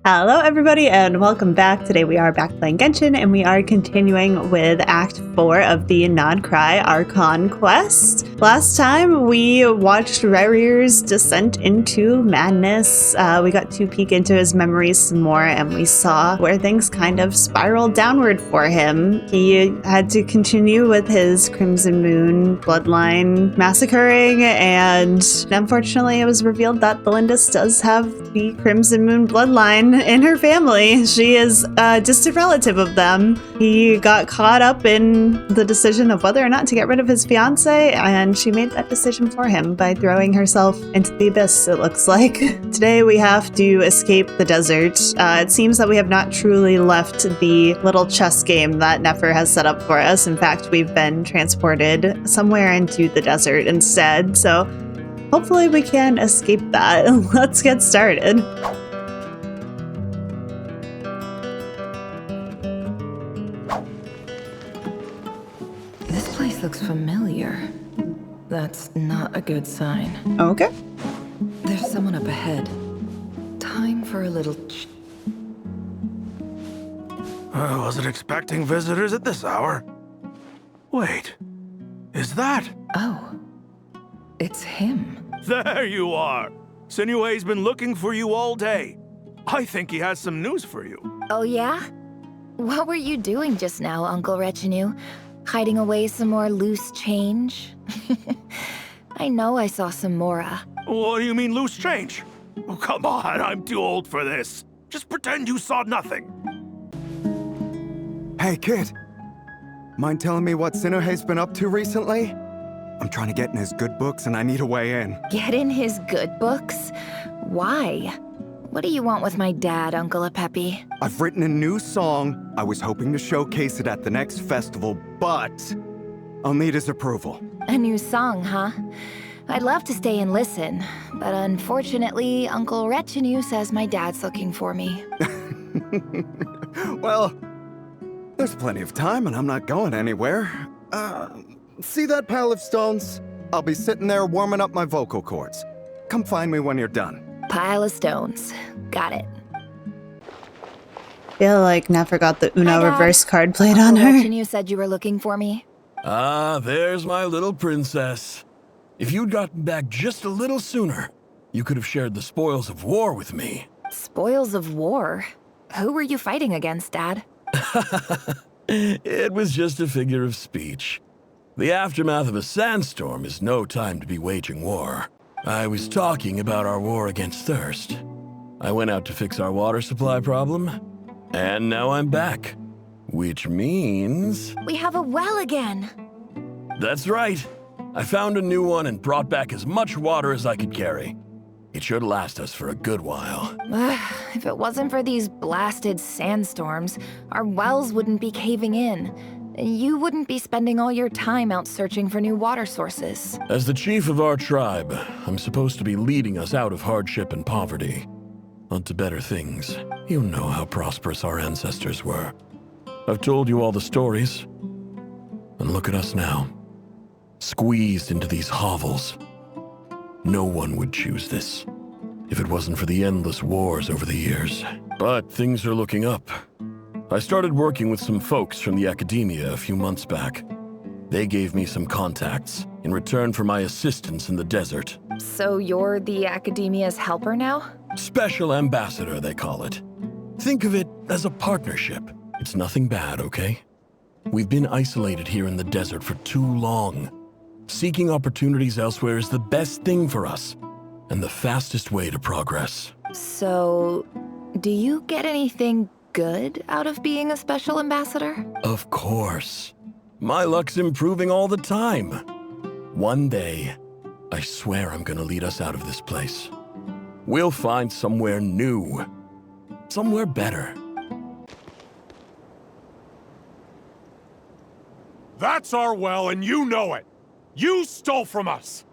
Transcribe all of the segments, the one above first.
Hello everybody and welcome back. Today we are back playing Genshin and we are continuing with Act 4 of the Krai Archon quest. Last time we watched Rerir's descent into madness. We got to peek into his memories some more and we saw where things kind of spiraled downward for him. He had to continue with his Crimson Moon bloodline massacring, and unfortunately it was revealed that Belindis does have the Crimson Moon bloodline in her family. She is a distant relative of them. He got caught up in the decision of whether or not to get rid of his fiance, and she made that decision for him by throwing herself into the abyss, it looks like. Today we have to escape the desert. It seems that we have not truly left the little chess game that Nefer has set up for us. In fact, we've been transported somewhere into the desert instead, so hopefully we can escape that. Let's get started. Looks familiar. That's not a good sign. Okay. There's someone up ahead. Time for a little I wasn't expecting visitors at this hour. Wait, is that? Oh, it's him. There you are. Sinue's been looking for you all day. I think he has some news for you. Oh yeah? What were you doing just now, Uncle Retinue? Hiding away some more loose change? I know I saw some Mora. What do you mean loose change? Oh, come on, I'm too old for this. Just pretend you saw nothing. Hey, kid. Mind telling me what Sinuhe's been up to recently? I'm trying to get in his good books and I need a way in. Get in his good books? Why? What do you want with my dad, Uncle Apepi? I've written a new song. I was hoping to showcase it at the next festival, but I'll need his approval. A new song, huh? I'd love to stay and listen, but unfortunately, Uncle Retinue says my dad's looking for me. Well, there's plenty of time and I'm not going anywhere. See that pile of stones? I'll be sitting there warming up my vocal cords. Come find me when you're done. Pile of stones. Got it. Feel like Nefer got the Uno Hi, Dad. reverse card played Uncle on her. Retinue said you were looking for me. Ah, there's my little princess. If you'd gotten back just a little sooner, you could have shared the spoils of war with me. Spoils of war? Who were you fighting against, Dad? It was just a figure of speech. The aftermath of a sandstorm is no time to be waging war. I was talking about our war against thirst. I went out to fix our water supply problem, and now I'm back. Which means... We have a well again! That's right. I found a new one and brought back as much water as I could carry. It should last us for a good while. If it wasn't for these blasted sandstorms, our wells wouldn't be caving in. You wouldn't be spending all your time out searching for new water sources. As the chief of our tribe, I'm supposed to be leading us out of hardship and poverty, onto better things. You know how prosperous our ancestors were. I've told you all the stories, and look at us now, squeezed into these hovels. No one would choose this, if it wasn't for the endless wars over the years. But things are looking up. I started working with some folks from the academia a few months back. They gave me some contacts in return for my assistance in the desert. So you're the academia's helper now? Special ambassador, they call it. Think of it as a partnership. It's nothing bad, okay? We've been isolated here in the desert for too long. Seeking opportunities elsewhere is the best thing for us, and the fastest way to progress. So, do you get anything good out of being a special ambassador? Of course. My luck's improving all the time. One day, I swear I'm gonna lead us out of this place. We'll find somewhere new. Somewhere better. That's our well, and you know it. You stole from us.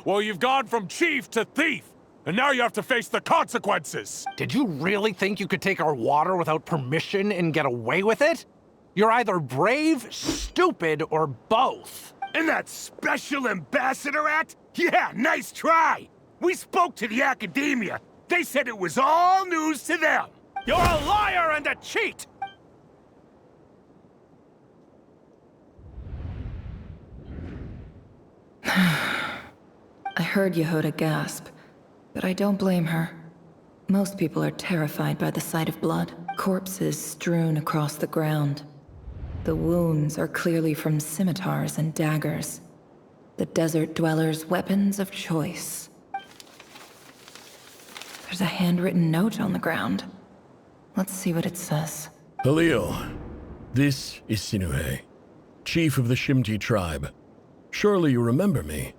Well, you've gone from chief to thief, and now you have to face the consequences. Did you really think you could take our water without permission and get away with it? You're either brave, stupid, or both. And that special ambassador act? Yeah, nice try. We spoke to the academia. They said it was all news to them! You're a liar and a cheat! I heard Yehuda gasp, but I don't blame her. Most people are terrified by the sight of blood. Corpses strewn across the ground. The wounds are clearly from scimitars and daggers. The desert dwellers' weapons of choice. There's a handwritten note on the ground. Let's see what it says. Halil, this is Sinuhe, chief of the Shimti tribe. Surely you remember me.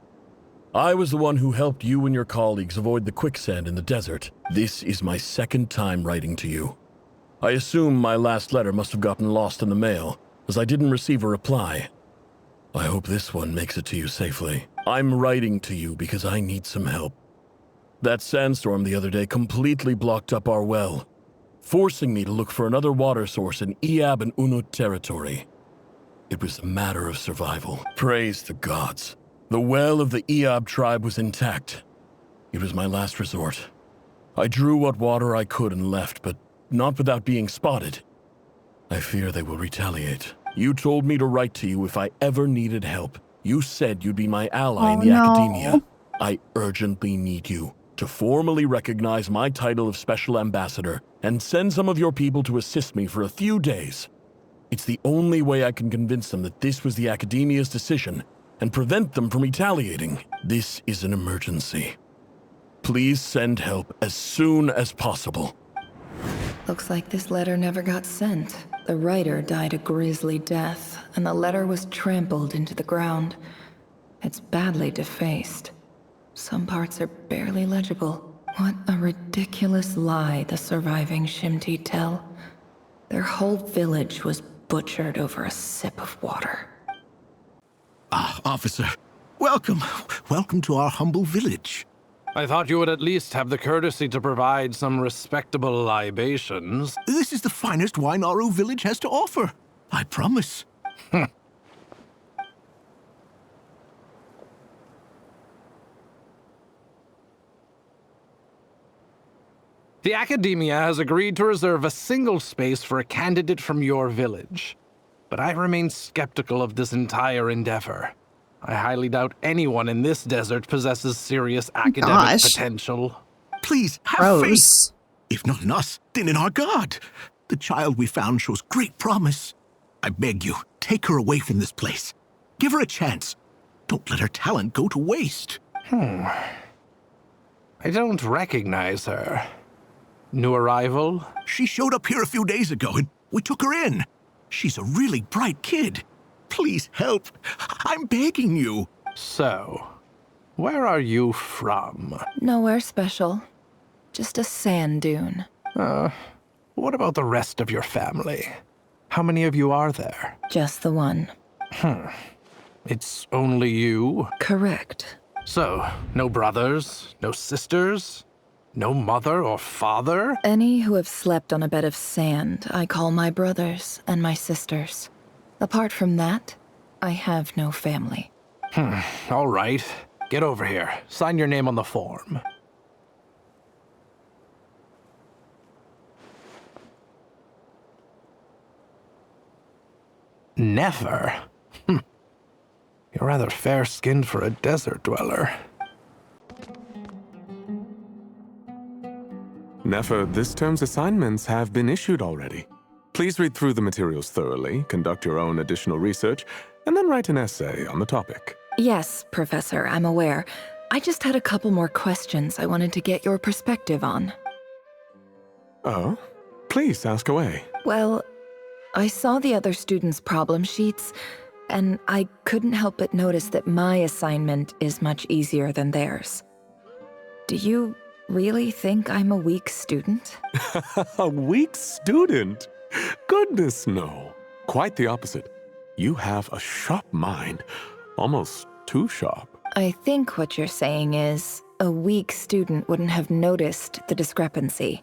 I was the one who helped you and your colleagues avoid the quicksand in the desert. This is my second time writing to you. I assume my last letter must have gotten lost in the mail, as I didn't receive a reply. I hope this one makes it to you safely. I'm writing to you because I need some help. That sandstorm the other day completely blocked up our well, forcing me to look for another water source in Iab and Unut territory. It was a matter of survival. Praise the gods. The well of the Iab tribe was intact. It was my last resort. I drew what water I could and left, but not without being spotted. I fear they will retaliate. You told me to write to you if I ever needed help. You said you'd be my ally in the academia. I urgently need you to formally recognize my title of Special Ambassador and send some of your people to assist me for a few days. It's the only way I can convince them that this was the academia's decision and prevent them from retaliating. This is an emergency. Please send help as soon as possible. Looks like this letter never got sent. The writer died a grisly death, and the letter was trampled into the ground. It's badly defaced. Some parts are barely legible. What a ridiculous lie the surviving Shimti tell. Their whole village was butchered over a sip of water. Ah, officer. Welcome. Welcome to our humble village. I thought you would at least have the courtesy to provide some respectable libations. This is the finest wine Aru village has to offer. I promise. The Academia has agreed to reserve a single space for a candidate from your village. But I remain skeptical of this entire endeavor. I highly doubt anyone in this desert possesses serious academic potential. Please, have faith. If not in us, then in our God. The child we found shows great promise. I beg you, take her away from this place. Give her a chance. Don't let her talent go to waste. I don't recognize her. New arrival? She showed up here a few days ago and we took her in. She's a really bright kid. Please help. I'm begging you. So, where are you from? Nowhere special. Just a sand dune. What about the rest of your family? How many of you are there? Just the one. It's only you? Correct. So, no brothers, no sisters, no mother or father? Any who have slept on a bed of sand, I call my brothers and my sisters. Apart from that, I have no family. All right. Get over here. Sign your name on the form. Nefer? You're rather fair-skinned for a desert dweller. Nefer, this term's assignments have been issued already. Please read through the materials thoroughly, conduct your own additional research, and then write an essay on the topic. Yes, Professor, I'm aware. I just had a couple more questions I wanted to get your perspective on. Oh? Please ask away. Well, I saw the other students' problem sheets, and I couldn't help but notice that my assignment is much easier than theirs. Do you really think I'm a weak student? A weak student? Goodness, no. Quite the opposite. You have a sharp mind. Almost too sharp. I think what you're saying is, a weak student wouldn't have noticed the discrepancy.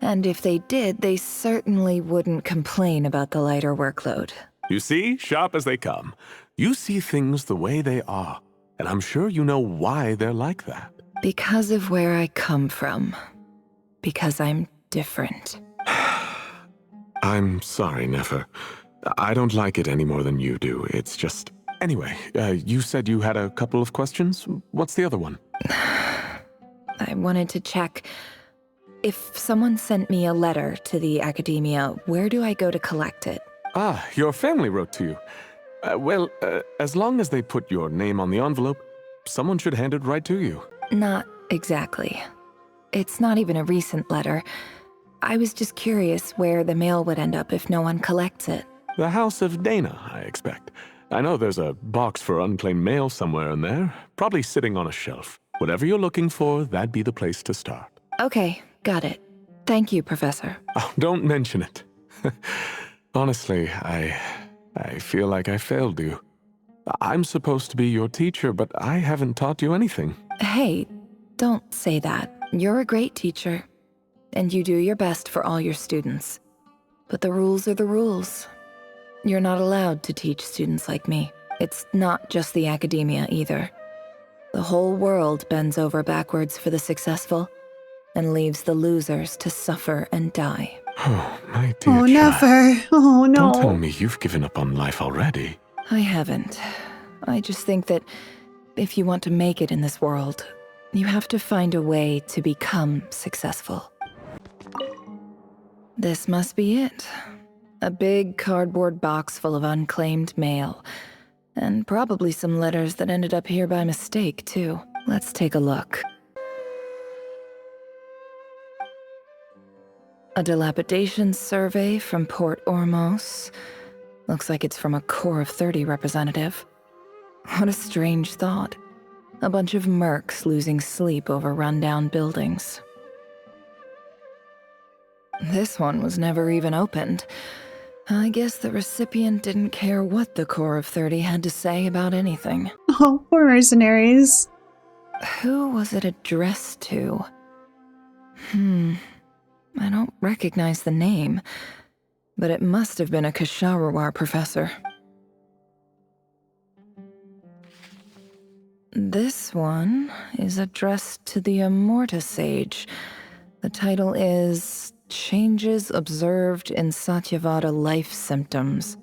And if they did, they certainly wouldn't complain about the lighter workload. You see, sharp as they come. You see things the way they are. And I'm sure you know why they're like that. Because of where I come from. because I'm different. I'm sorry, Nefer. I don't like it any more than you do. It's just... Anyway, you said you had a couple of questions? What's the other one? I wanted to check. If someone sent me a letter to the academia, where do I go to collect it? Ah, your family wrote to you. Well, as long as they put your name on the envelope, someone should hand it right to you. Not exactly. It's not even a recent letter. I was just curious where the mail would end up if no one collects it. The House of Dana, I expect. I know there's a box for unclaimed mail somewhere in there, probably sitting on a shelf. Whatever you're looking for, that'd be the place to start. Okay, got it. Thank you, Professor. Oh, don't mention it. Honestly, I feel like I failed you. I'm supposed to be your teacher, but I haven't taught you anything. Hey, don't say that. You're a great teacher, and you do your best for all your students. But the rules are the rules. You're not allowed to teach students like me. It's not just the academia either. The whole world bends over backwards for the successful and leaves the losers to suffer and die. Oh, my dear Oh, child. Nefer. Oh, no. Don't tell me you've given up on life already. I haven't. I just think that if you want to make it in this world, you have to find a way to become successful. This must be it. A big cardboard box full of unclaimed mail. And probably some letters that ended up here by mistake, too. Let's take a look. A dilapidation survey from Port Ormos. Looks like it's from a Core of 30 representative. What a strange thought. A bunch of mercs losing sleep over rundown buildings. This one was never even opened. I guess the recipient didn't care what the Core of 30 had to say about anything. Oh, poor mercenaries. Who was it addressed to? I don't recognize the name, but it must have been a Kasharawar professor. This one is addressed to the Amorta Sage. The title is Changes Observed in Satyavada Life Symptoms.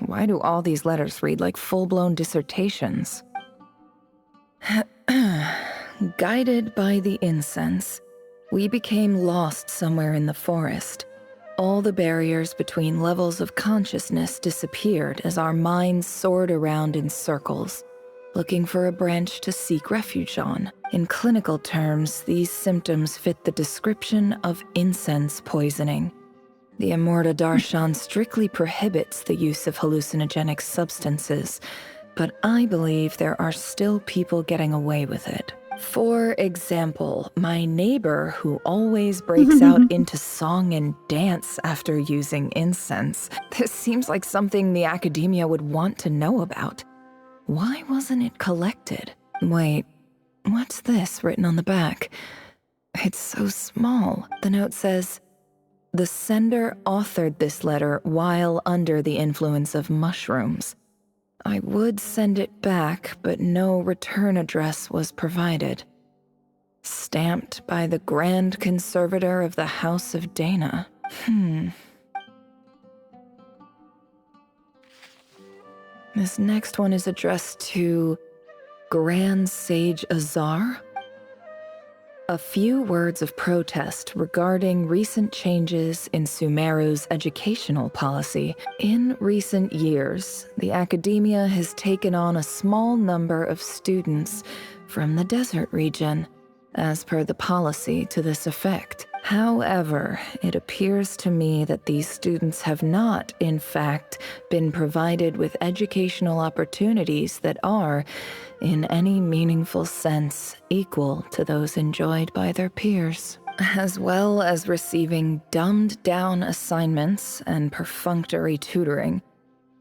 Why do all these letters read like full-blown dissertations? Guided by the incense, we became lost somewhere in the forest. All the barriers between levels of consciousness disappeared as our minds soared around in circles, looking for a branch to seek refuge on. In clinical terms, these symptoms fit the description of incense poisoning. The Amorta Darshan strictly prohibits the use of hallucinogenic substances, but I believe there are still people getting away with it. For example, my neighbor who always breaks out into song and dance after using incense. This seems like something the academia would want to know about. Why wasn't it collected? Wait, what's this written on the back? It's so small. The note says, "The sender authored this letter while under the influence of mushrooms. I would send it back, but no return address was provided. Stamped by the Grand Conservator of the House of Dana." This next one is addressed to Grand Sage Azar. A few words of protest regarding recent changes in Sumeru's educational policy. In recent years, the academia has taken on a small number of students from the desert region, as per the policy to this effect. However, it appears to me that these students have not, in fact, been provided with educational opportunities that are, in any meaningful sense, equal to those enjoyed by their peers, as well as receiving dumbed-down assignments and perfunctory tutoring.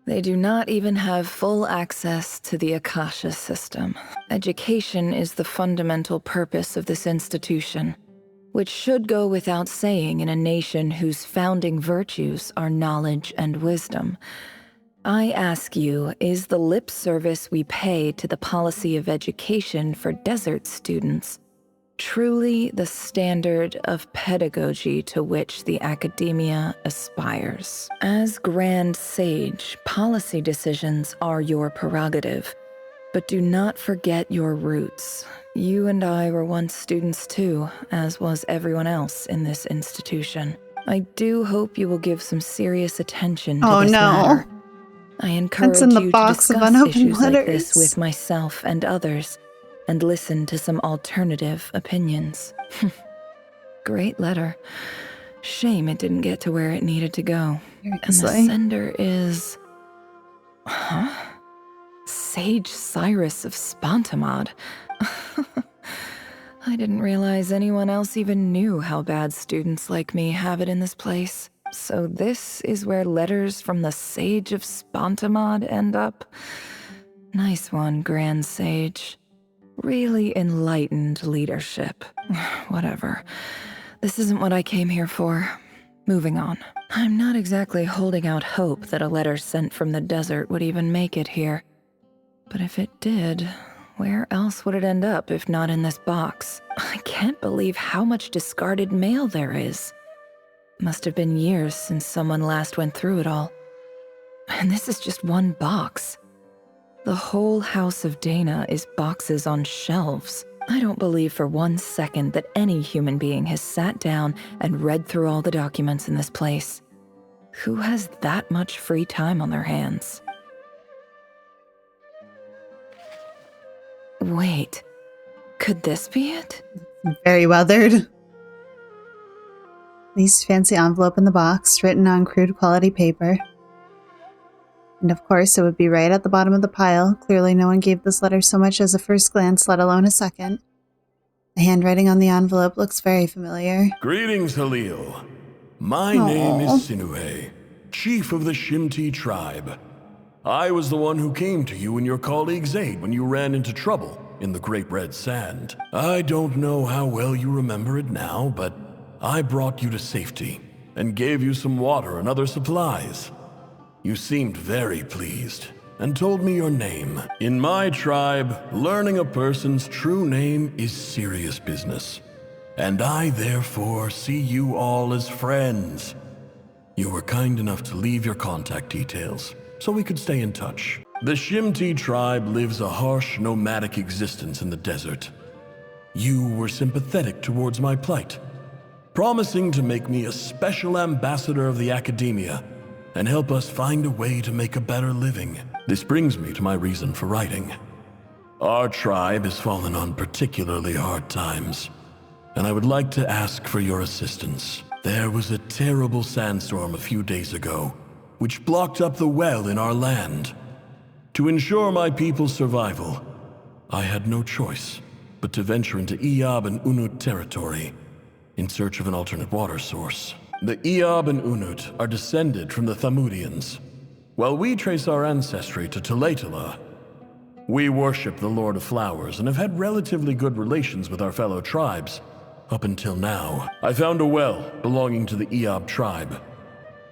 They do not even have full access to the Akasha system. Education is the fundamental purpose of this institution, which should go without saying in a nation whose founding virtues are knowledge and wisdom. I ask you, is the lip service we pay to the policy of education for desert students Truly the standard of pedagogy to which the academia aspires. As Grand Sage, policy decisions are your prerogative, but do not forget your roots. You and I were once students too, as was everyone else in this institution. I do hope you will give some serious attention to this matter. I encourage in the you to box of discuss unopened issues like letters. this with myself and others, and listen to some alternative opinions. Great letter. Shame it didn't get to where it needed to go. And the sender is... Huh? Sage Cyrus of Spontamod. I didn't realize anyone else even knew how bad students like me have it in this place. So this is where letters from the Sage of Spontamod end up? Nice one, Grand Sage. Really enlightened leadership. Whatever. This isn't what I came here for. Moving on. I'm not exactly holding out hope that a letter sent from the desert would even make it here. But if it did, where else would it end up if not in this box? I can't believe how much discarded mail there is. Must have been years since someone last went through it all. And this is just one box. The whole House of Dana is boxes on shelves. I don't believe for 1 second that any human being has sat down and read through all the documents in this place. Who has that much free time on their hands? Wait, could this be it? Very weathered. Least fancy envelope in the box, written on crude quality paper. And of course, it would be right at the bottom of the pile. Clearly, no one gave this letter so much as a first glance, let alone a second. The handwriting on the envelope looks very familiar. Greetings, Halil. My name is Sinuhe, chief of the Shimti tribe. I was the one who came to you and your colleague's aid when you ran into trouble in the Great Red Sand. I don't know how well you remember it now, but I brought you to safety and gave you some water and other supplies. You seemed very pleased and told me your name. In my tribe, learning a person's true name is serious business, and I therefore see you all as friends. You were kind enough to leave your contact details so we could stay in touch. The Shimti tribe lives a harsh, nomadic existence in the desert. You were sympathetic towards my plight, promising to make me a special ambassador of the academia and help us find a way to make a better living. This brings me to my reason for writing. Our tribe has fallen on particularly hard times, and I would like to ask for your assistance. There was a terrible sandstorm a few days ago, which blocked up the well in our land. To ensure my people's survival, I had no choice but to venture into Eob and Unut territory in search of an alternate water source. The Eob and Unut are descended from the Thamudians, while we trace our ancestry to Tulatala. We worship the Lord of Flowers and have had relatively good relations with our fellow tribes up until now. I found a well belonging to the Eob tribe.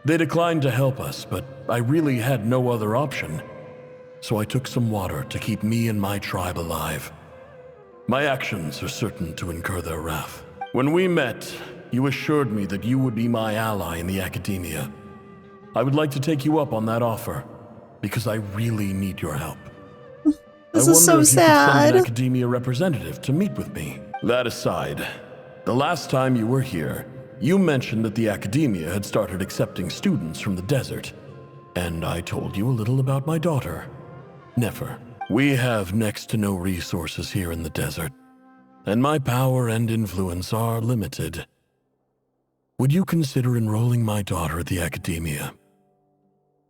They declined to help us, but I really had no other option, so I took some water to keep me and my tribe alive. My actions are certain to incur their wrath. When we met, you assured me that you would be my ally in the academia. I would like to take you up on that offer, because I really need your help. This is so sad. I wonder if you could send an academia representative to meet with me. That aside, the last time you were here, you mentioned that the academia had started accepting students from the desert, and I told you a little about my daughter, Nefer. We have next to no resources here in the desert, and my power and influence are limited. Would you consider enrolling my daughter at the academia?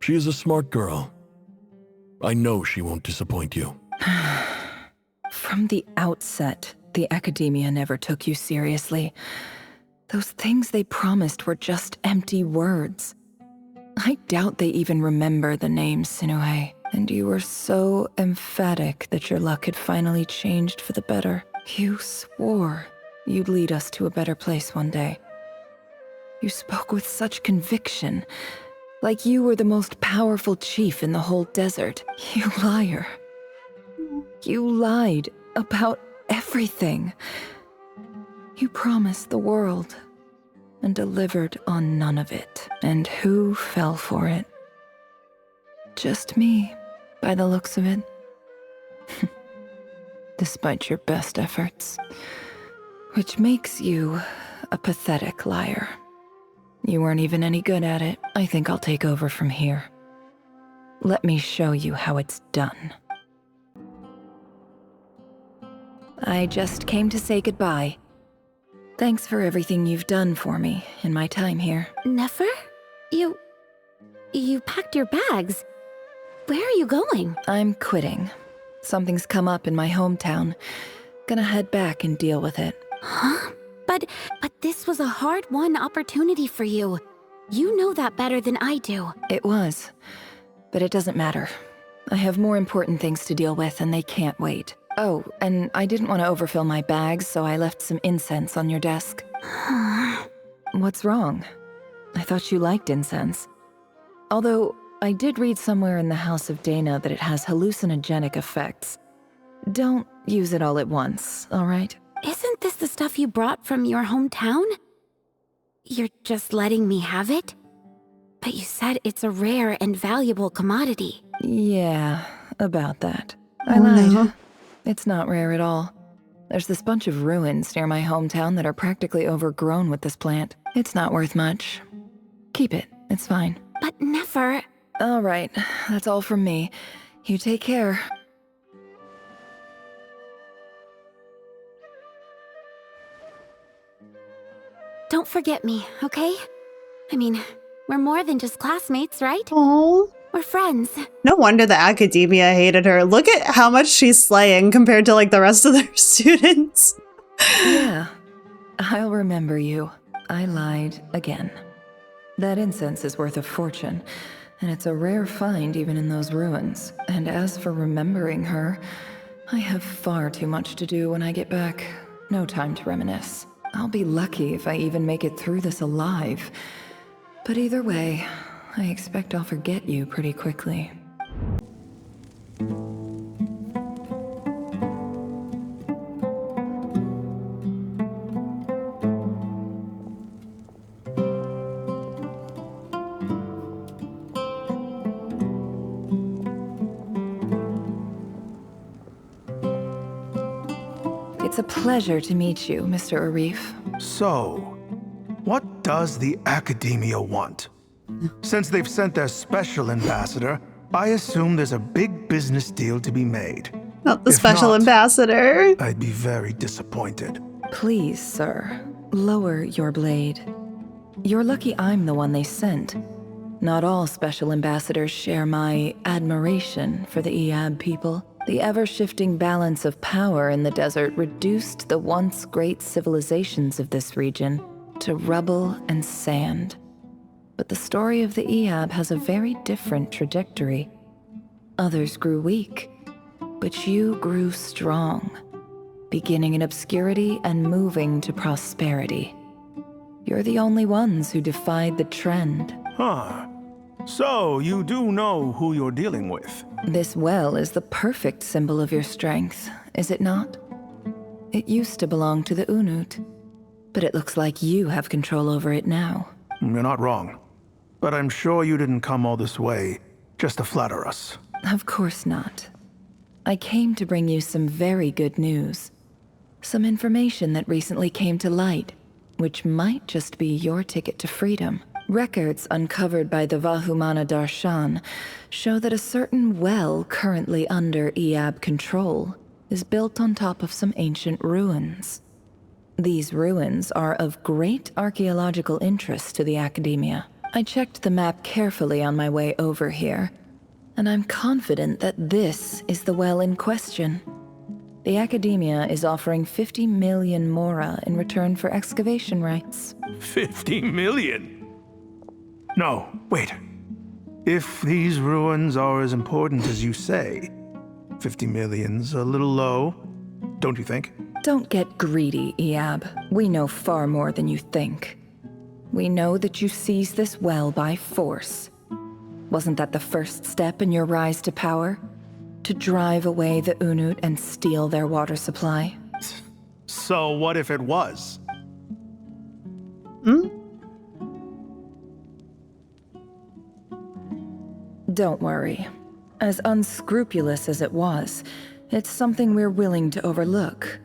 She is a smart girl. I know she won't disappoint you. From the outset, the academia never took you seriously. Those things they promised were just empty words. I doubt they even remember the name Sinuhe. And you were so emphatic that your luck had finally changed for the better. You swore you'd lead us to a better place one day. You spoke with such conviction, like you were the most powerful chief in the whole desert. You liar. You lied about everything. You promised the world and delivered on none of it. And who fell for it? Just me, by the looks of it. Despite your best efforts. Which makes you a pathetic liar. You weren't even any good at it. I think I'll take over from here. Let me show you how it's done. I just came to say goodbye. Thanks for everything you've done for me in my time here. Nefer? You packed your bags. Where are you going? I'm quitting. Something's come up in my hometown. Gonna head back and deal with it. Huh? But this was a hard-won opportunity for you. You know that better than I do. It was. But it doesn't matter. I have more important things to deal with and they can't wait. Oh, and I didn't want to overfill my bags, so I left some incense on your desk. What's wrong? I thought you liked incense. Although, I did read somewhere in the House of Dana that it has hallucinogenic effects. Don't use it all at once, alright? Isn't this the stuff you brought from your hometown? You're just letting me have it? But you said it's a rare and valuable commodity. Yeah, about that. I lied. No. It's not rare at all. There's this bunch of ruins near my hometown that are practically overgrown with this plant. It's not worth much. Keep it, it's fine. But Nefer... Alright, that's all from me. You take care. Don't forget me, okay? I mean, we're more than just classmates, right? Oh. We're friends. No wonder the academia hated her. Look at how much she's slaying compared to like the rest of their students. Yeah, I'll remember you. I lied again. That incense is worth a fortune, and it's a rare find even in those ruins. And as for remembering her, I have far too much to do when I get back. No time to reminisce. I'll be lucky if I even make it through this alive. But either way, I expect I'll forget you pretty quickly. It's a pleasure to meet you, Mr. Arif. So, what does the academia want? Since they've sent their special ambassador, I assume there's a big business deal to be made. Not the special ambassador. I'd be very disappointed. Please, sir, lower your blade. You're lucky I'm the one they sent. Not all special ambassadors share my admiration for the Iab people. The ever-shifting balance of power in the desert reduced the once great civilizations of this region to rubble and sand. But the story of the Iab has a very different trajectory. Others grew weak, but you grew strong, beginning in obscurity and moving to prosperity. You're the only ones who defied the trend. Huh. So, you do know who you're dealing with? This well is the perfect symbol of your strength, is it not? It used to belong to the Unut, but it looks like you have control over it now. You're not wrong. But I'm sure you didn't come all this way just to flatter us. Of course not. I came to bring you some very good news. Some information that recently came to light, which might just be your ticket to freedom. Records uncovered by the Vahumana Darshan show that a certain well currently under Iab control is built on top of some ancient ruins. These ruins are of great archaeological interest to the academia. I checked the map carefully on my way over here, and I'm confident that this is the well in question. The academia is offering 50 million mora in return for excavation rights. 50 million? No, wait. If these ruins are as important as you say, 50 million's a little low, don't you think? Don't get greedy, Iab. We know far more than you think. We know that you seized this well by force. Wasn't that the first step in your rise to power? To drive away the Unut and steal their water supply? So what if it was? Don't worry. As unscrupulous as it was, it's something we're willing to overlook.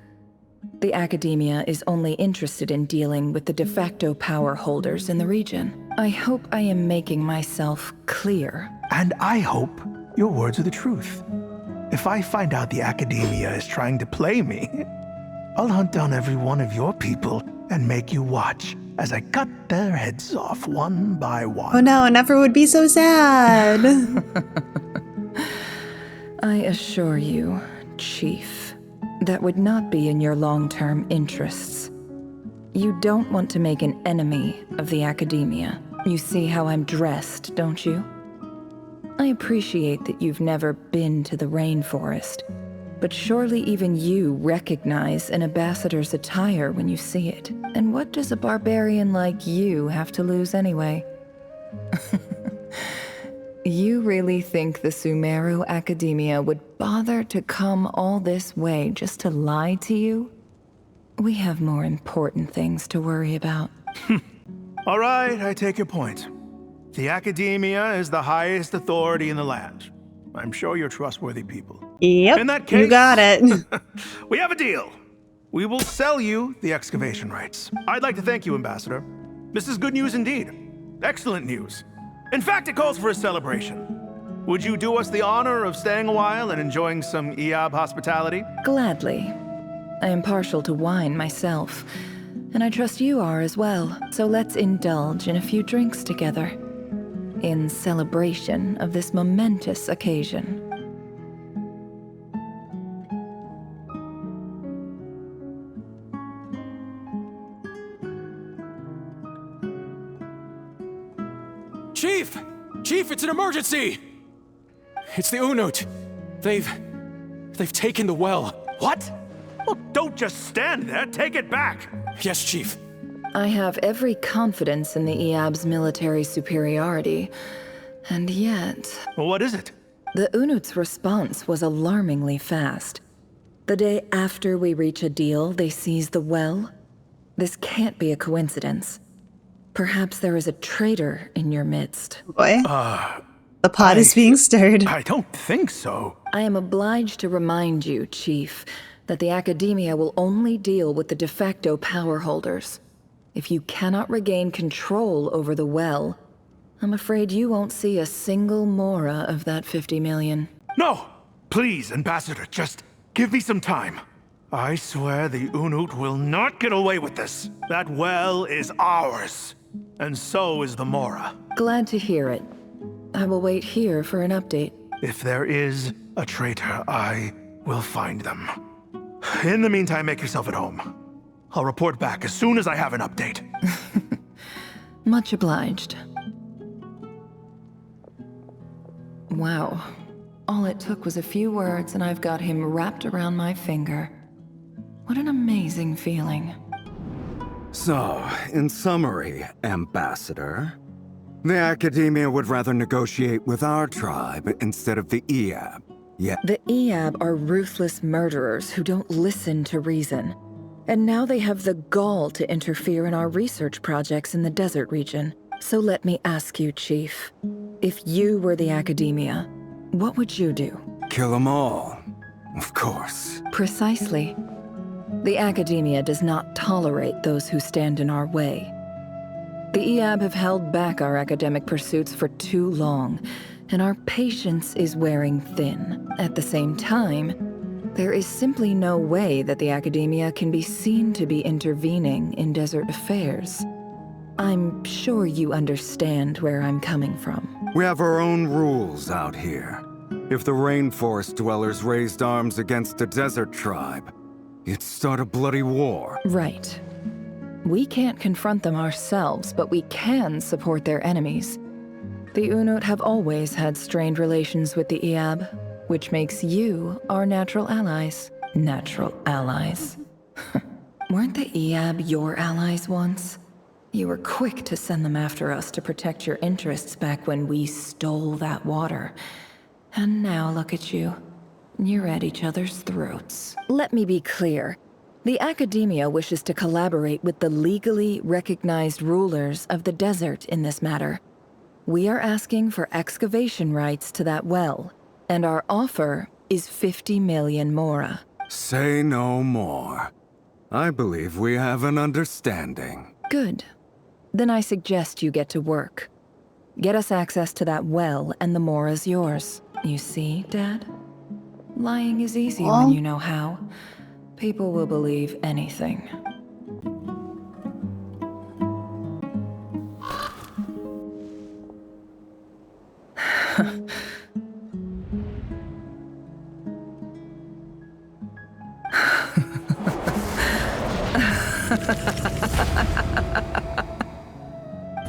The Academia is only interested in dealing with the de facto power holders in the region. I hope I am making myself clear. And I hope your words are the truth. If I find out the Academia is trying to play me, I'll hunt down every one of your people and make you watch as I cut their heads off one by one. Oh no, Nefer would be so sad. I assure you, Chief, that would not be in your long-term interests. You don't want to make an enemy of the Academia. You see how I'm dressed, don't you? I appreciate that you've never been to the rainforest, but surely even you recognize an ambassador's attire when you see it. And what does a barbarian like you have to lose anyway? You really think the Sumeru Academia would bother to come all this way just to lie to you? We have more important things to worry about. All right, I take your point. The Academia is the highest authority in the land. I'm sure you're trustworthy people. Yep, In that case, you got it. we have a deal. We will sell you the excavation rights. I'd like to thank you, Ambassador. This is good news indeed. Excellent news. In fact, it calls for a celebration. Would you do us the honor of staying a while and enjoying some Eab hospitality? Gladly. I am partial to wine myself, and I trust you are as well. So let's indulge in a few drinks together, in celebration of this momentous occasion. Chief! Chief, it's an emergency! It's the Unut. They've taken the well. What? Well, don't just stand there. Take it back. Yes, Chief. I have every confidence in the Eab's military superiority, and yet... Well, what is it? The Unut's response was alarmingly fast. The day after we reach a deal, they seize the well. This can't be a coincidence. Perhaps there is a traitor in your midst. Boy, the pot is being stirred. I don't think so. I am obliged to remind you, Chief, that the Academia will only deal with the de facto power holders. If you cannot regain control over the well, I'm afraid you won't see a single mora of that 50 million. No! Please, Ambassador, just give me some time. I swear the Unut will not get away with this. That well is ours. And so is the mora. Glad to hear it. I will wait here for an update. If there is a traitor, I will find them. In the meantime, make yourself at home. I'll report back as soon as I have an update. Much obliged. Wow. All it took was a few words and I've got him wrapped around my finger. What an amazing feeling. So, in summary, Ambassador, the Academia would rather negotiate with our tribe instead of the Eab. Yet The Eab are ruthless murderers who don't listen to reason. And now they have the gall to interfere in our research projects in the desert region. So let me ask you, Chief. If you were the Academia, what would you do? kill them all, of course. Precisely. The Academia does not tolerate those who stand in our way. The Eab have held back our academic pursuits for too long, and our patience is wearing thin. At the same time, there is simply no way that the Academia can be seen to be intervening in desert affairs. I'm sure you understand where I'm coming from. We have our own rules out here. If the rainforest dwellers raised arms against a desert tribe, it'd start a bloody war. Right. We can't confront them ourselves, but we can support their enemies. The Unut have always had strained relations with the Eab, which makes you our natural allies. Natural allies. Weren't the Eab your allies once? You were quick to send them after us to protect your interests back when we stole that water. And now look at you. You're at each other's throats. Let me be clear. The Academia wishes to collaborate with the legally recognized rulers of the desert in this matter. We are asking for excavation rights to that well, and our offer is 50 million mora. Say no more. I believe we have an understanding. Good. Then I suggest you get to work. Get us access to that well, and the mora's yours. You see, Dad? Lying is easy when you know how. People will believe anything.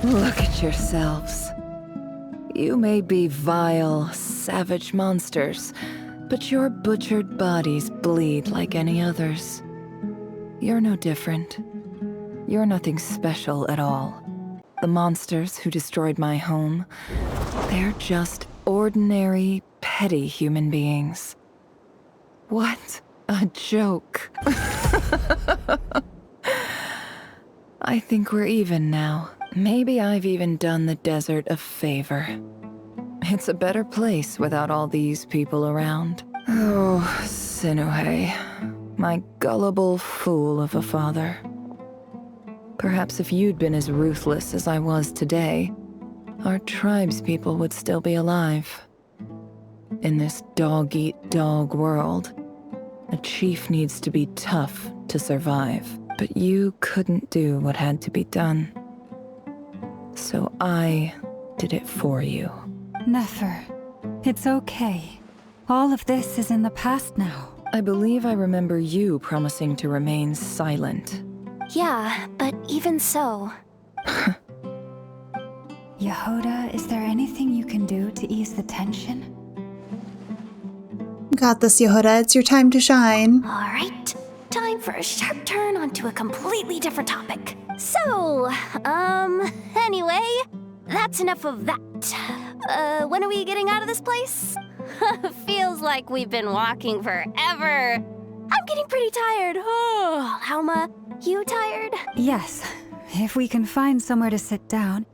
Look at yourselves. You may be vile, savage monsters, but your butchered bodies bleed like any others. You're no different. You're nothing special at all. The monsters who destroyed my home, they're just ordinary, petty human beings. What a joke. I think we're even now. Maybe I've even done the desert a favor. It's a better place without all these people around. Oh, Sinuhe, my gullible fool of a father. Perhaps if you'd been as ruthless as I was today, our tribespeople would still be alive. In this dog-eat-dog world, a chief needs to be tough to survive. But you couldn't do what had to be done. So I did it for you. Nefer, it's okay. All of this is in the past now. I believe I remember you promising to remain silent. Yeah, but even so... Yehoda, is there anything you can do to ease the tension? Got this, Yehoda. It's your time to shine. Alright, time for a sharp turn onto a completely different topic. So, anyway, that's enough of that. When are we getting out of this place? Feels like we've been walking forever. I'm getting pretty tired. Oh, Alma, you tired? Yes. If we can find somewhere to sit down,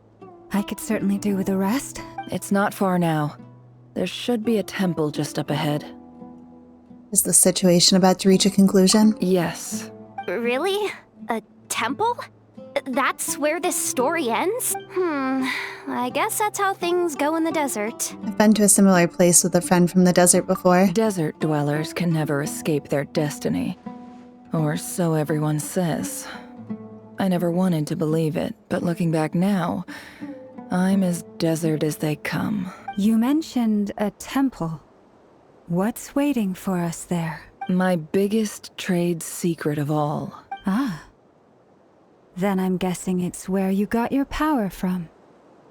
I could certainly do with a rest. It's not far now. There should be a temple just up ahead. Is the situation about to reach a conclusion? Yes. Really? A temple? That's where this story ends? I guess that's how things go in the desert. I've been to a similar place with a friend from the desert before. Desert dwellers can never escape their destiny. Or so everyone says. I never wanted to believe it, but looking back now, I'm as desert as they come. You mentioned a temple. What's waiting for us there? My biggest trade secret of all. Ah. Then I'm guessing it's where you got your power from.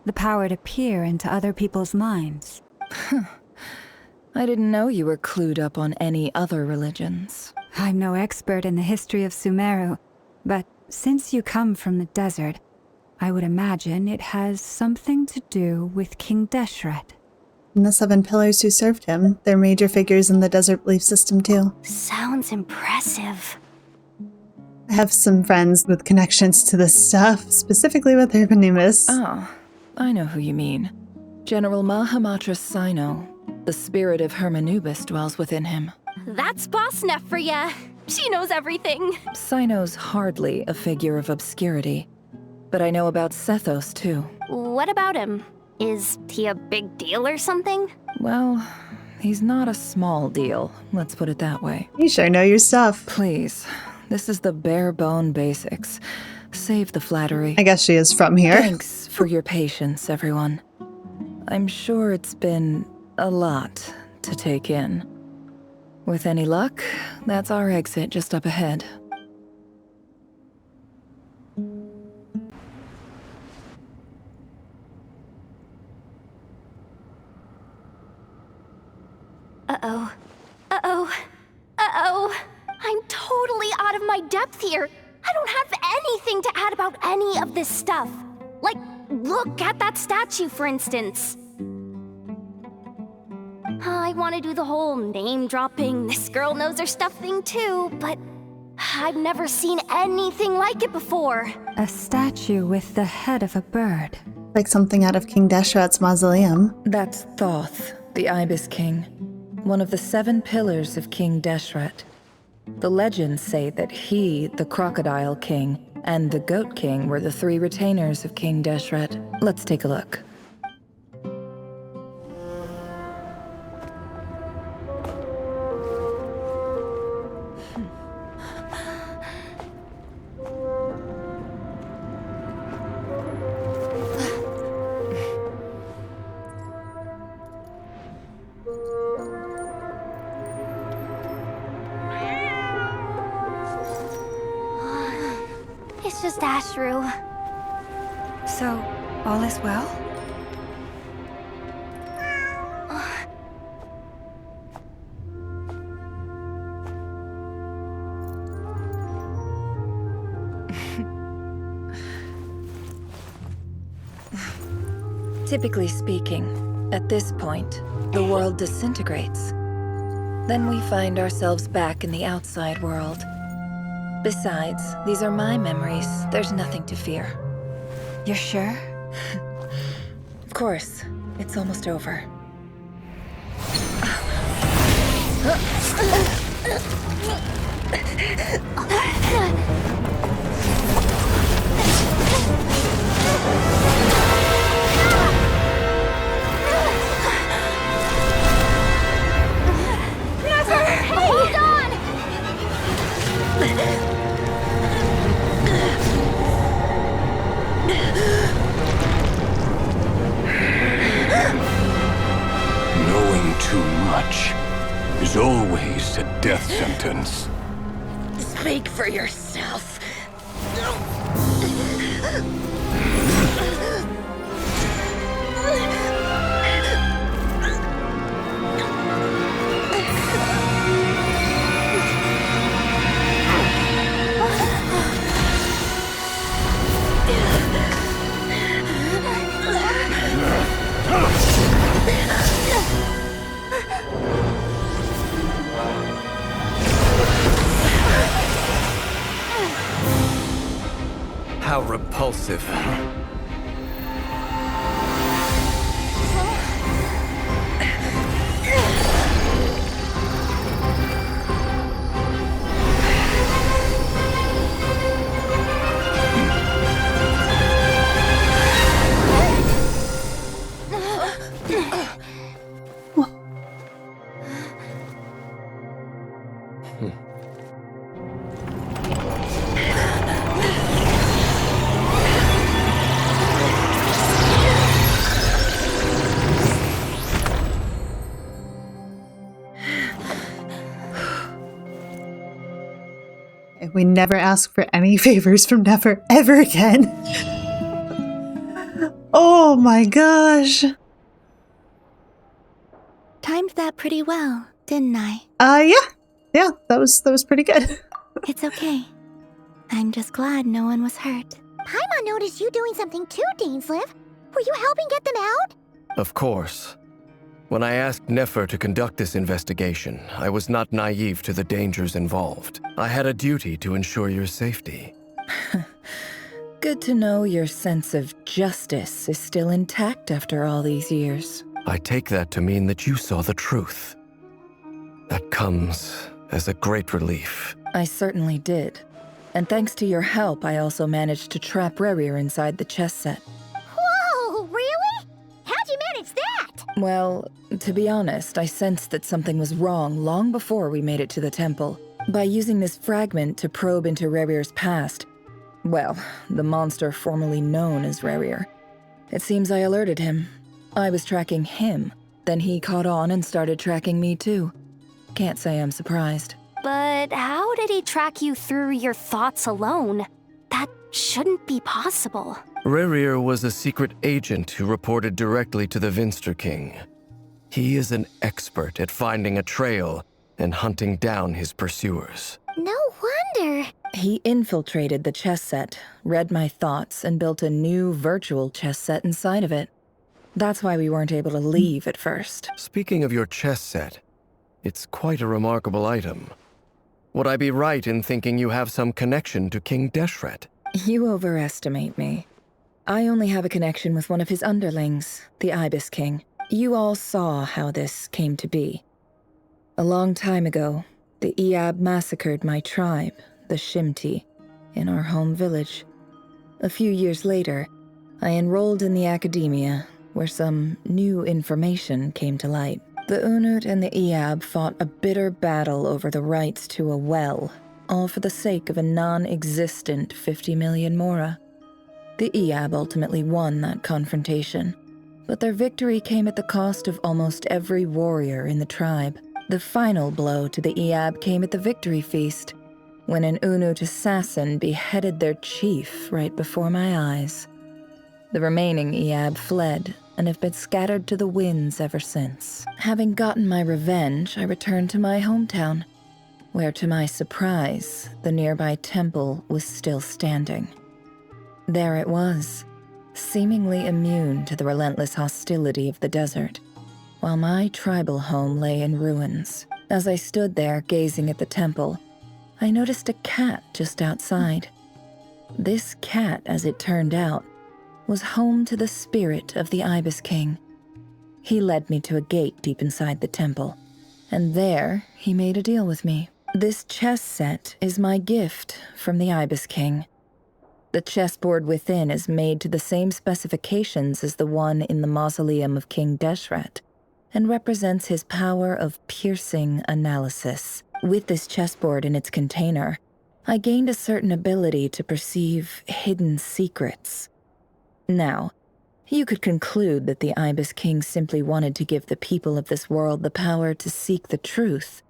The power to peer into other people's minds. I didn't know you were clued up on any other religions. I'm no expert in the history of Sumeru, but since you come from the desert, I would imagine it has something to do with King Deshret. And the 7 pillars who served him. They're major figures in the desert belief system too. Sounds impressive. I have some friends with connections to this stuff, specifically with Urbanimus. Oh, I know who you mean. General Mahamatra Sino. The spirit of Hermanubis dwells within him. That's Boss Neff for ya. She knows everything. Sino's hardly a figure of obscurity. But I know about Sethos, too. What about him? Is he a big deal or something? Well, he's not a small deal, let's put it that way. You sure know your stuff. Please, this is the bare bone basics. Save the flattery. I guess she is from here. Thanks for your patience, everyone. I'm sure it's been a lot to take in. With any luck, that's our exit just up ahead. Uh-oh. Uh-oh. Uh-oh. I'm totally out of my depth here. I don't have anything to add about any of this stuff. Like, look at that statue, for instance. I want to do the whole name-dropping, this girl knows her stuff thing too, but I've never seen anything like it before. A statue with the head of a bird. Like something out of King Deshret's mausoleum. That's Thoth, the Ibis King, one of the 7 pillars of King Deshret. The legends say that he, the Crocodile King, and the Goat King were the 3 retainers of King Deshret. Let's take a look. It's just Ashru. So, all is well? Typically speaking, at this point, the world disintegrates. Then we find ourselves back in the outside world. Besides, these are my memories. There's nothing to fear. You're sure? Of course. It's almost over. Nefer! Hey! Hold on! Knowing too much is always a death sentence. Speak for yourself. How repulsive. We never ask for any favors from Nefer ever again. Oh my gosh. Timed that pretty well, didn't I? Yeah, that was pretty good. It's okay. I'm just glad no one was hurt. Paimon noticed you doing something too, Dainsleif. Were you helping get them out? Of course. When I asked Nefer to conduct this investigation, I was not naive to the dangers involved. I had a duty to ensure your safety. Good to know your sense of justice is still intact after all these years. I take that to mean that you saw the truth. That comes as a great relief. I certainly did. And thanks to your help, I also managed to trap Rerir inside the chess set. Whoa, really? How'd you manage that? Well, to be honest, I sensed that something was wrong long before we made it to the temple. By using this fragment to probe into Rerir's past, well, the monster formerly known as Rerir. It seems I alerted him. I was tracking him, then he caught on and started tracking me too. Can't say I'm surprised. But how did he track you through your thoughts alone? That shouldn't be possible. Rerir was a secret agent who reported directly to the Vinster King. He is an expert at finding a trail and hunting down his pursuers. No wonder. He infiltrated the chess set, read my thoughts, and built a new virtual chess set inside of it. That's why we weren't able to leave at first. Speaking of your chess set, it's quite a remarkable item. Would I be right in thinking you have some connection to King Deshret? You overestimate me. I only have a connection with one of his underlings, the Ibis King. You all saw how this came to be. A long time ago, the Iab massacred my tribe, the Shimti, in our home village. A few years later, I enrolled in the academia, where some new information came to light. The Unut and the Iab fought a bitter battle over the rights to a well, all for the sake of a non-existent 50 million mora. The Iab ultimately won that confrontation, but their victory came at the cost of almost every warrior in the tribe. The final blow to the Iab came at the victory feast, when an Unut assassin beheaded their chief right before my eyes. The remaining Iab fled and have been scattered to the winds ever since. Having gotten my revenge, I returned to my hometown, where to my surprise, the nearby temple was still standing. There it was, seemingly immune to the relentless hostility of the desert, while my tribal home lay in ruins. As I stood there gazing at the temple, I noticed a cat just outside. This cat, as it turned out, was home to the spirit of the Ibis King. He led me to a gate deep inside the temple, and there he made a deal with me. This chess set is my gift from the Ibis King. The chessboard within is made to the same specifications as the one in the mausoleum of King Deshret, and represents his power of piercing analysis. With this chessboard in its container, I gained a certain ability to perceive hidden secrets. Now, you could conclude that the Ibis King simply wanted to give the people of this world the power to seek the truth,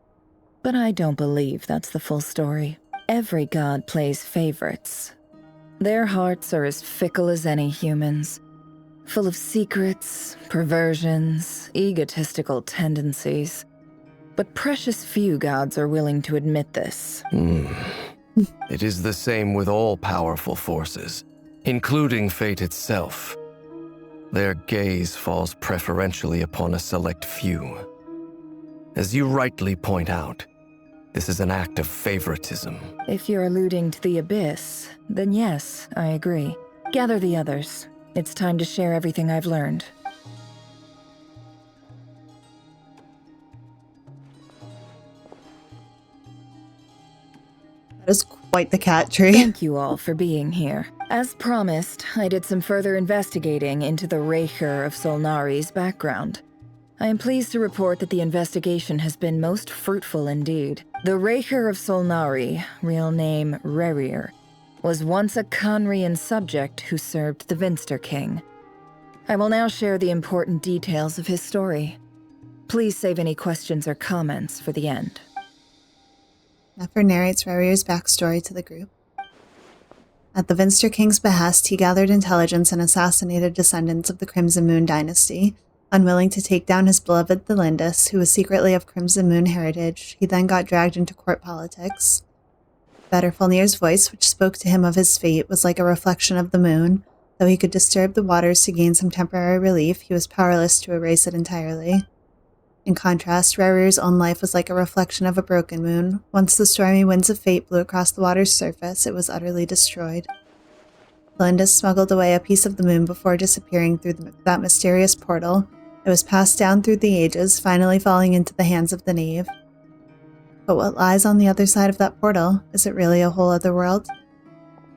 but I don't believe that's the full story. Every god plays favorites. Their hearts are as fickle as any human's, full of secrets, perversions, egotistical tendencies. But precious few gods are willing to admit this. It is the same with all powerful forces, including fate itself. Their gaze falls preferentially upon a select few. As you rightly point out, this is an act of favoritism. If you're alluding to the Abyss, then yes, I agree. Gather the others. It's time to share everything I've learned. That is quite the cat tree. Thank you all for being here. As promised, I did some further investigating into the Rerir of Solnari's background. I am pleased to report that the investigation has been most fruitful indeed. The Rerir of Solnari, real name Rerir, was once a Khanrian subject who served the Vinster King. I will now share the important details of his story. Please save any questions or comments for the end. Nefer narrates Rerir's backstory to the group. At the Vinster King's behest, he gathered intelligence and assassinated descendants of the Crimson Moon dynasty. Unwilling to take down his beloved Thelindis, who was secretly of Crimson Moon heritage, he then got dragged into court politics. Betterfulnir's voice, which spoke to him of his fate, was like a reflection of the moon. Though he could disturb the waters to gain some temporary relief, he was powerless to erase it entirely. In contrast, Rerir's own life was like a reflection of a broken moon. Once the stormy winds of fate blew across the water's surface, it was utterly destroyed. Thelindis smuggled away a piece of the moon before disappearing through that mysterious portal. It was passed down through the ages, finally falling into the hands of the knave. But what lies on the other side of that portal? Is it really a whole other world?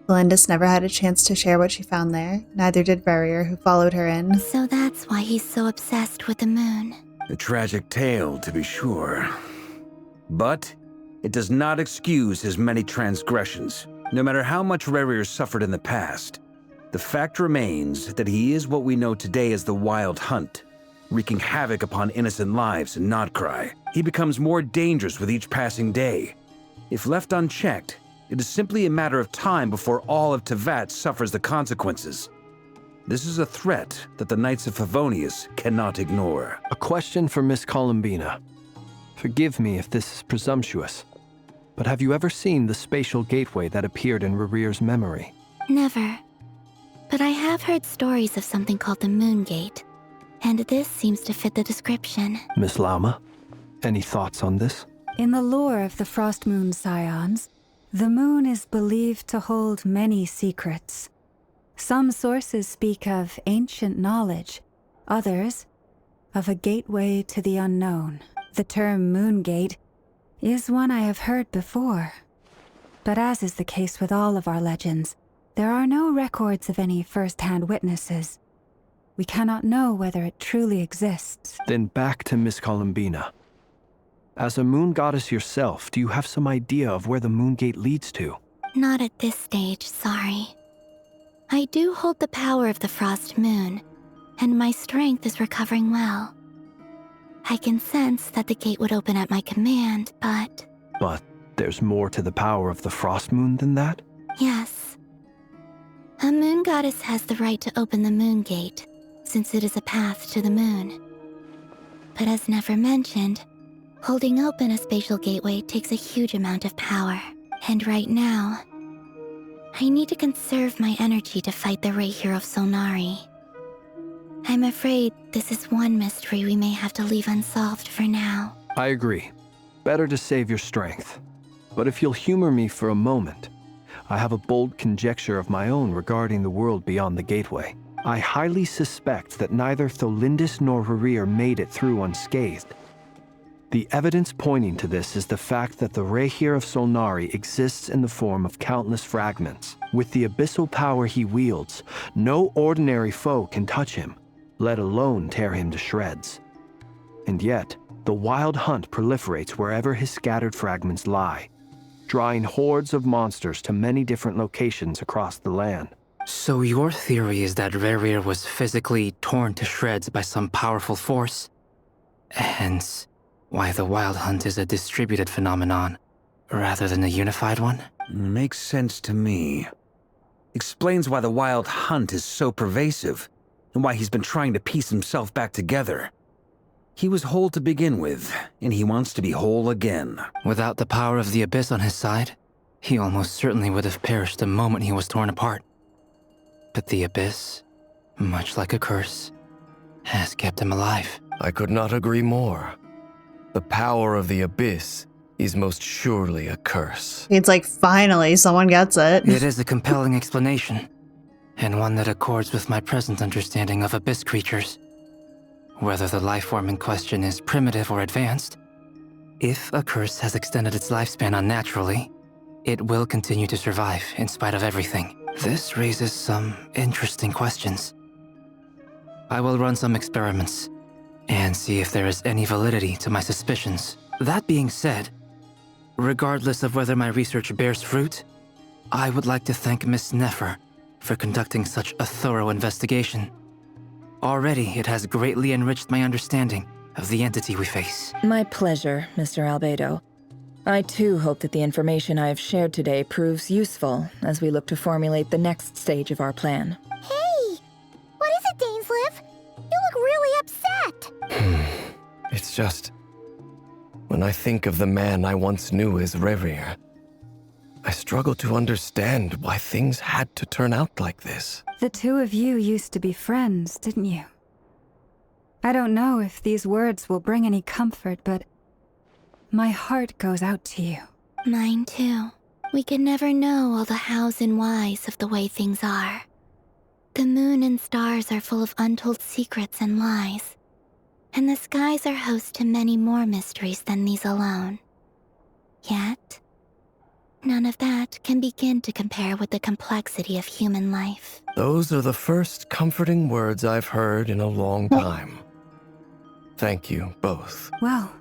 Thelindis never had a chance to share what she found there, neither did Rerir, who followed her in. So that's why he's so obsessed with the moon. A tragic tale, to be sure. But it does not excuse his many transgressions. No matter how much Rerir suffered in the past, the fact remains that he is what we know today as the Wild Hunt, wreaking havoc upon innocent lives in Nodkrai. He becomes more dangerous with each passing day. If left unchecked, it is simply a matter of time before all of Tevat suffers the consequences. This is a threat that the Knights of Favonius cannot ignore. A question for Miss Columbina. Forgive me if this is presumptuous, but have you ever seen the spatial gateway that appeared in Rerir's memory? Never. But I have heard stories of something called the Moon Gate, and this seems to fit the description. Miss Lauma, any thoughts on this? In the lore of the Frost Moon Scions, the moon is believed to hold many secrets. Some sources speak of ancient knowledge, others of a gateway to the unknown. The term Moongate is one I have heard before. But as is the case with all of our legends, there are no records of any first-hand witnesses. We cannot know whether it truly exists. Then back to Miss Columbina. As a moon goddess yourself, do you have some idea of where the Moongate leads to? Not at this stage, sorry. I do hold the power of the Frost Moon, and my strength is recovering well. I can sense that the gate would open at my command, but... But there's more to the power of the Frost Moon than that? Yes. A moon goddess has the right to open the Moongate, since it is a path to the moon. But as Nefer mentioned, holding open a spatial gateway takes a huge amount of power. And right now, I need to conserve my energy to fight the Rerir of Solnari. I'm afraid this is one mystery we may have to leave unsolved for now. I agree. Better to save your strength. But if you'll humor me for a moment, I have a bold conjecture of my own regarding the world beyond the gateway. I highly suspect that neither Tholindis nor Rerir made it through unscathed. The evidence pointing to this is the fact that the Rerir of Solnari exists in the form of countless fragments. With the abyssal power he wields, no ordinary foe can touch him, let alone tear him to shreds. And yet, the wild hunt proliferates wherever his scattered fragments lie, drawing hordes of monsters to many different locations across the land. So your theory is that Rerir was physically torn to shreds by some powerful force? Hence, why the wild hunt is a distributed phenomenon, rather than a unified one? Makes sense to me. Explains why the wild hunt is so pervasive, and why he's been trying to piece himself back together. He was whole to begin with, and he wants to be whole again. Without the power of the Abyss on his side, he almost certainly would have perished the moment he was torn apart. But the Abyss, much like a curse, has kept him alive. I could not agree more. The power of the Abyss is most surely a curse. It's like, finally, someone gets it. It is a compelling explanation, and one that accords with my present understanding of Abyss creatures. Whether the life form in question is primitive or advanced, if a curse has extended its lifespan unnaturally, it will continue to survive in spite of everything. This raises some interesting questions. I will run some experiments and see if there is any validity to my suspicions. That being said, regardless of whether my research bears fruit, I would like to thank Miss Nefer for conducting such a thorough investigation. Already, it has greatly enriched my understanding of the entity we face. My pleasure, Mr. Albedo. I too hope that the information I have shared today proves useful as we look to formulate the next stage of our plan. Hey! What is it, Dainsleif? You look really upset! It's just... when I think of the man I once knew as Rerir, I struggle to understand why things had to turn out like this. The two of you used to be friends, didn't you? I don't know if these words will bring any comfort, but my heart goes out to you. Mine too. We can never know all the hows and whys of the way things are. The moon and stars are full of untold secrets and lies, and the skies are host to many more mysteries than these alone. Yet, none of that can begin to compare with the complexity of human life. Those are the first comforting words I've heard in a long time. Thank you, both. Well,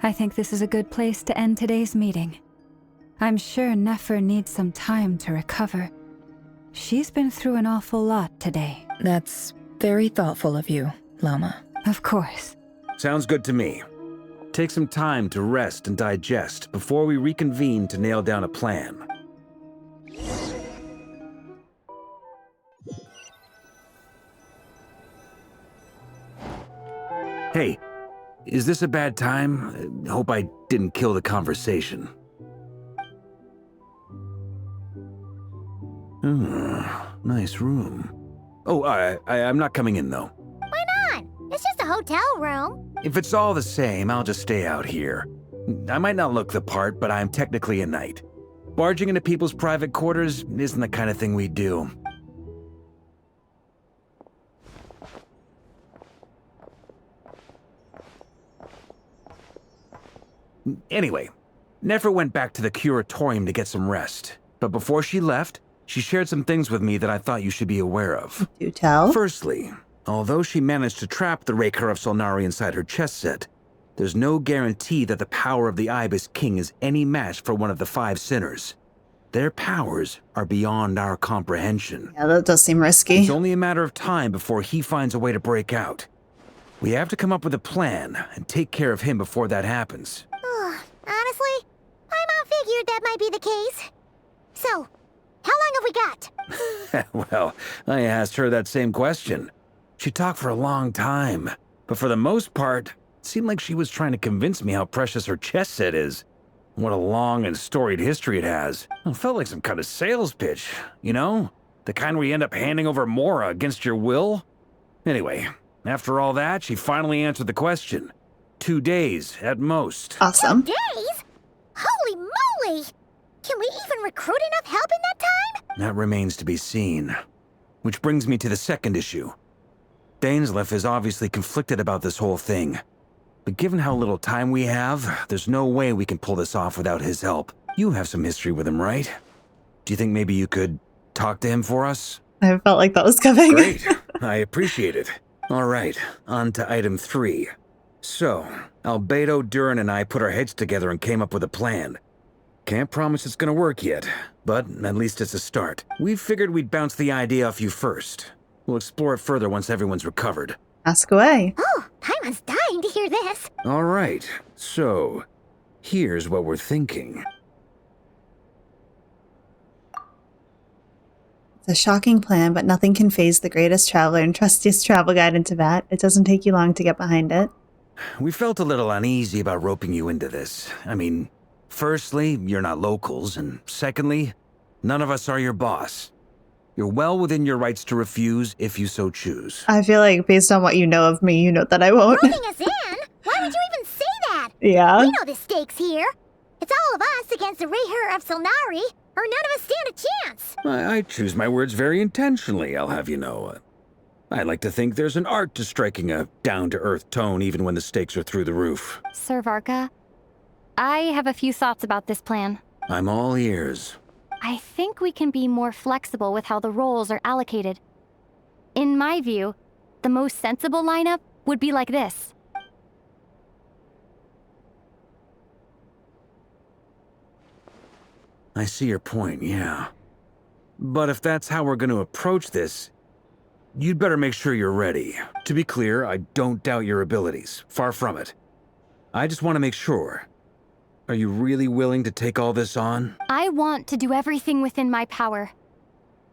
I think this is a good place to end today's meeting. I'm sure Nefer needs some time to recover. She's been through an awful lot today. That's very thoughtful of you, Lama. Of course. Sounds good to me. Take some time to rest and digest before we reconvene to nail down a plan. Hey, is this a bad time? Hope I didn't kill the conversation. Nice room. Oh, I'm not coming in, though. Why not? It's just a hotel room. If it's all the same, I'll just stay out here. I might not look the part, but I'm technically a knight. Barging into people's private quarters isn't the kind of thing we do. Anyway, Nefer went back to the curatorium to get some rest. But before she left, she shared some things with me that I thought you should be aware of. Do tell. Firstly, although she managed to trap the Rerir of Solnari inside her chess set, there's no guarantee that the power of the Ibis King is any match for one of the 5 sinners. Their powers are beyond our comprehension. Yeah, that does seem risky. It's only a matter of time before he finds a way to break out. We have to come up with a plan and take care of him before that happens. Honestly, Paimon figured that might be the case. So, how long have we got? Well, I asked her that same question. She talked for a long time, but for the most part, it seemed like she was trying to convince me how precious her chess set is. What a long and storied history it has. It felt like some kind of sales pitch, you know? The kind where you end up handing over Mora against your will? Anyway, after all that, she finally answered the question. 2 days, at most. Awesome. 2 days? Holy moly! Can we even recruit enough help in that time? That remains to be seen. Which brings me to the second issue. Dainsleif is obviously conflicted about this whole thing. But given how little time we have, there's no way we can pull this off without his help. You have some history with him, right? Do you think maybe you could talk to him for us? I felt like that was coming. Great. I appreciate it. All right, on to item 3. So, Albedo, Durin, and I put our heads together and came up with a plan. Can't promise it's gonna work yet, but at least it's a start. We figured we'd bounce the idea off you first. We'll explore it further once everyone's recovered. Ask away. Oh, Paimon's dying to hear this. All right, so here's what we're thinking. It's a shocking plan, but nothing can faze the greatest traveler and trustiest travel guide in Tibet. It doesn't take you long to get behind it. We felt a little uneasy about roping you into this. I mean, firstly, you're not locals, and secondly, none of us are your boss. You're well within your rights to refuse if you so choose. I feel like based on what you know of me, you know that I won't. Roping us in? Why would you even say that? Yeah. We know the stakes here. It's all of us against the Rerir of Solnari, or none of us stand a chance. I choose my words very intentionally, I'll have you know. I like to think there's an art to striking a down-to-earth tone even when the stakes are through the roof. Sir Varka, I have a few thoughts about this plan. I'm all ears. I think we can be more flexible with how the roles are allocated. In my view, the most sensible lineup would be like this. I see your point, yeah. But if that's how we're going to approach this, you'd better make sure you're ready. To be clear, I don't doubt your abilities. Far from it. I just want to make sure. Are you really willing to take all this on? I want to do everything within my power.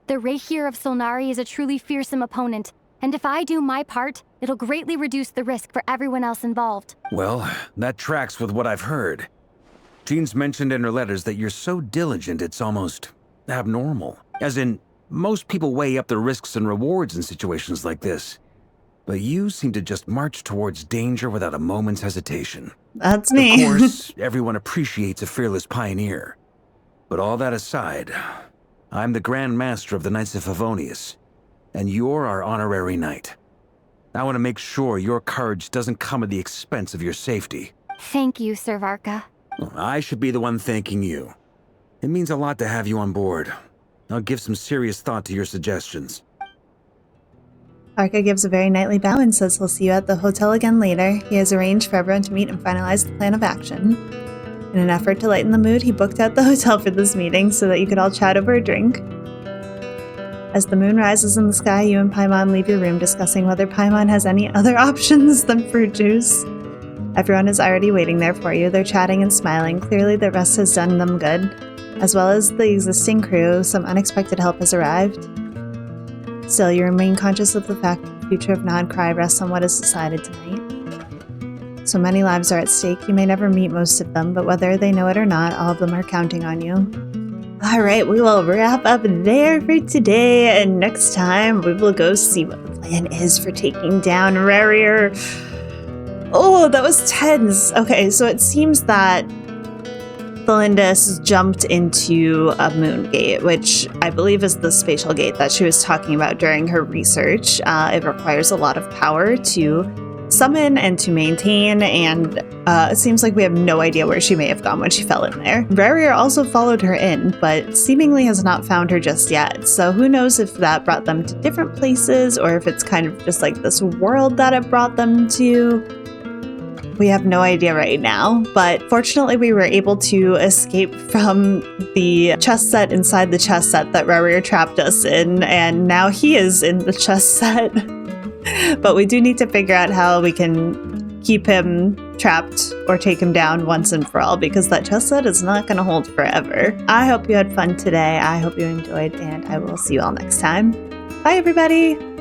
The Rerir of Solnari is a truly fearsome opponent, and if I do my part, it'll greatly reduce the risk for everyone else involved. Well, that tracks with what I've heard. Jean's mentioned in her letters that you're so diligent it's almost abnormal. As in, most people weigh up the risks and rewards in situations like this. But you seem to just march towards danger without a moment's hesitation. That's me. Of course, everyone appreciates a fearless pioneer. But all that aside, I'm the Grand Master of the Knights of Favonius, and you're our honorary knight. I want to make sure your courage doesn't come at the expense of your safety. Thank you, Sir Varka. I should be the one thanking you. It means a lot to have you on board. I'll give some serious thought to your suggestions. Varka gives a very knightly bow and says he'll see you at the hotel again later. He has arranged for everyone to meet and finalize the plan of action. In an effort to lighten the mood, he booked out the hotel for this meeting so that you could all chat over a drink. As the moon rises in the sky, you and Paimon leave your room discussing whether Paimon has any other options than fruit juice. Everyone is already waiting there for you. They're chatting and smiling. Clearly the rest has done them good. As well as the existing crew, some unexpected help has arrived. Still, you remain conscious of the fact that the future of Krai rests on what is decided tonight. So many lives are at stake. You may never meet most of them, but whether they know it or not, all of them are counting on you. Alright, we will wrap up there for today, and next time we will go see what the plan is for taking down Rerir. Oh, that was tense. Okay, so it seems that Thelindis jumped into a moon gate, which I believe is the spatial gate that she was talking about during her research. It requires a lot of power to summon and to maintain, and it seems like we have no idea where she may have gone when she fell in there. Rerir also followed her in, but seemingly has not found her just yet, so who knows if that brought them to different places or if it's kind of just like this world that it brought them to. We have no idea right now, but fortunately we were able to escape from the chest set inside the chest set that Rerir trapped us in, and now he is in the chest set. But we do need to figure out how we can keep him trapped or take him down once and for all, because that chest set is not going to hold forever. I hope you had fun today. I hope you enjoyed, and I will see you all next time. Bye, everybody!